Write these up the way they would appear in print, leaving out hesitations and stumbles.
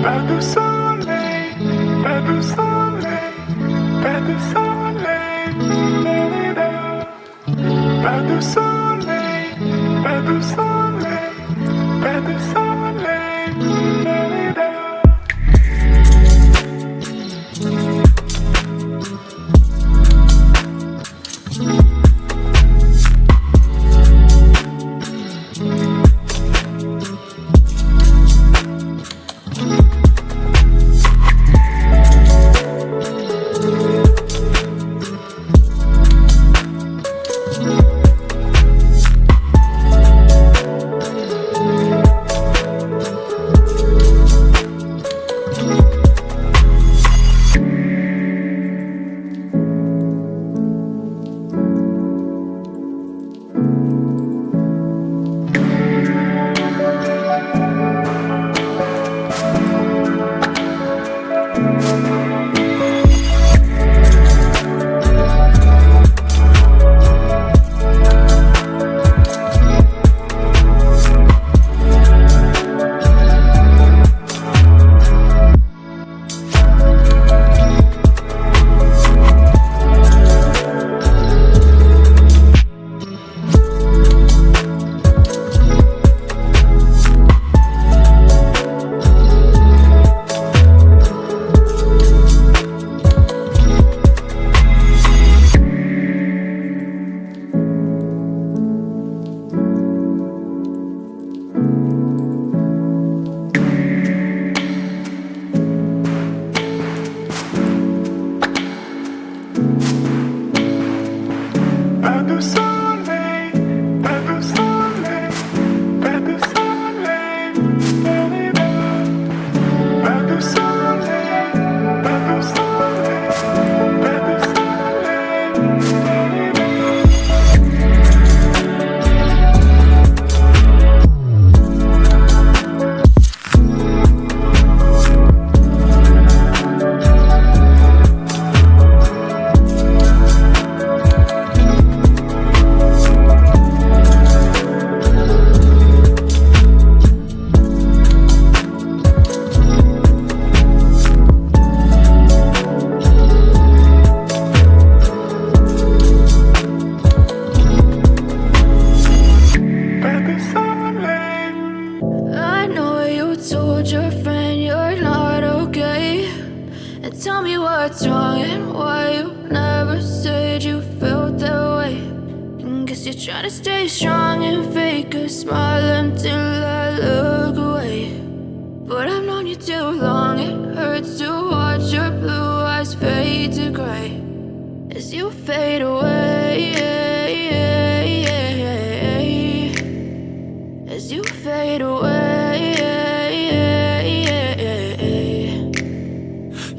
Pas de soleil, pas de soleil, pas de soleil, pas de soleil, pas de soleil, pas de soleil. Pas de soleil, pas de soleil, pas de soleil, pas de soleil, pas de soleil, pas de I know you told your friend you're not okay. And tell me what's wrong and why you never said you felt that way. And guess you're trying to stay strong and fake a smile until I look away. But I've known you too long, it hurts to watch your blue eyes fade to gray as you fade away. As you fade away.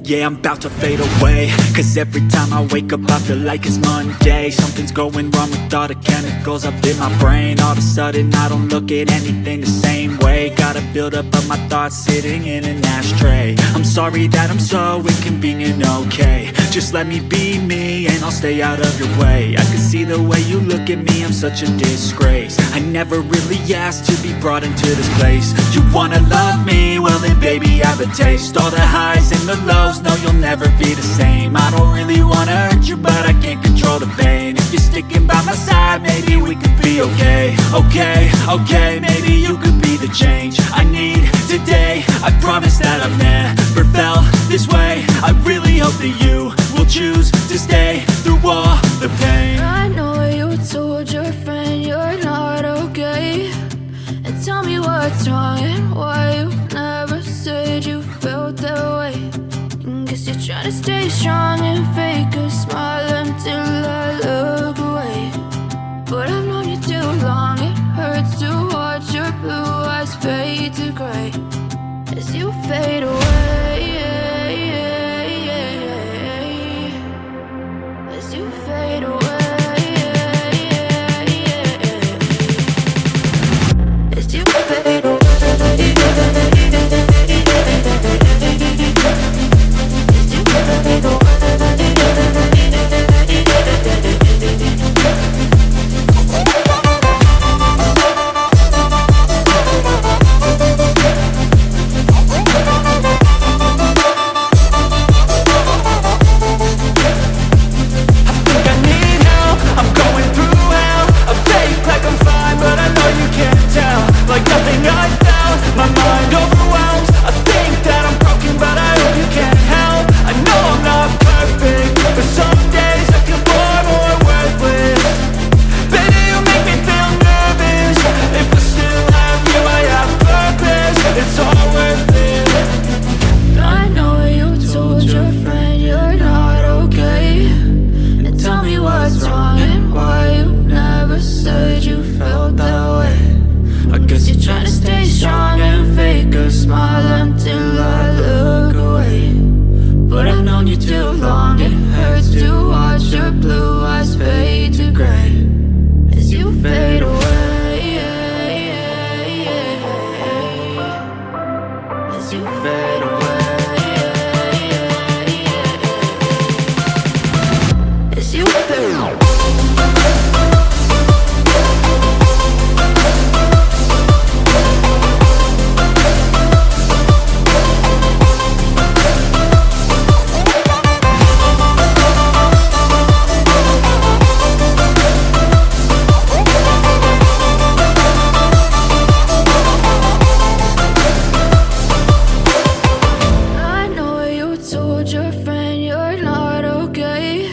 Yeah, I'm about to fade away, cause every time I wake up I feel like it's Monday. Something's going wrong with all the chemicals up in my brain. All of a sudden I don't look at anything the same way. Got a buildup of my thoughts sitting in an ashtray. I'm sorry that I'm so inconvenient, okay. Just let me be me and I'll stay out of your way. I can see the way you look at me, I'm such a disgrace. I never really asked to be brought into this place. You wanna love me? Well then baby I have a taste. All the highs and the lows, no you'll never be the same. I don't really wanna hurt you but I can't control the pain. If you're sticking by my side maybe we could be okay. Okay, maybe you could be the change I need today. I promise that I've never felt this way. I really hope that you will choose to stay through all the pain. I know you told your friend you're not okay. And tell me what's wrong and why you never said you felt that way. And guess you're trying to stay strong and fake a smile until I look away. But I've known you too long, it hurts to watch your blue eyes fade to gray as you fade away. As you fade away. As you fade away. fade away. As you fade. I know you told your friend you're not okay.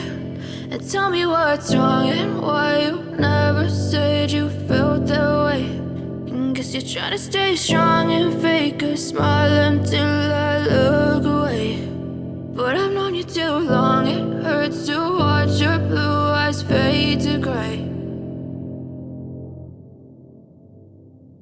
And tell me what's wrong and why you never said you felt that way. And guess you're trying to stay strong and fake a smile until I look away. But I've known you too long, it hurts to watch your blue eyes fade to gray.